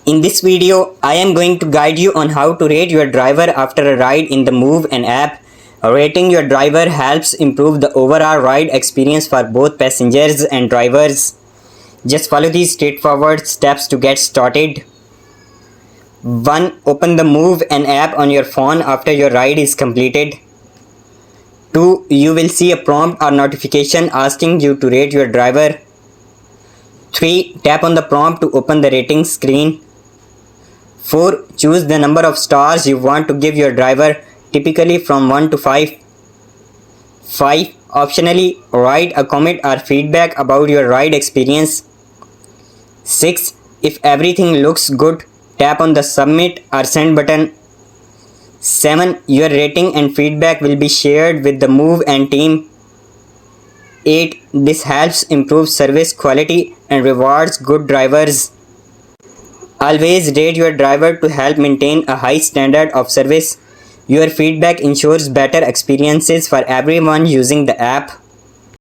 In this video, I am going to guide you on how to rate your driver after a ride in the Moovn app. Rating your driver helps improve the overall ride experience for both passengers and drivers. Just follow these straightforward steps to get started. 1. Open the Moovn app on your phone after your ride is completed. 2. You will see a prompt or notification asking you to rate your driver. 3. Tap on the prompt to open the rating screen. 4. Choose the number of stars you want to give your driver, typically from 1 to 5. 5. Optionally, write a comment or feedback about your ride experience. 6. If everything looks good, tap on the submit or send button. 7. Your rating and feedback will be shared with the Moovn team. 8. This helps improve service quality and rewards good drivers. Always rate your driver to help maintain a high standard of service. Your feedback ensures better experiences for everyone using the app.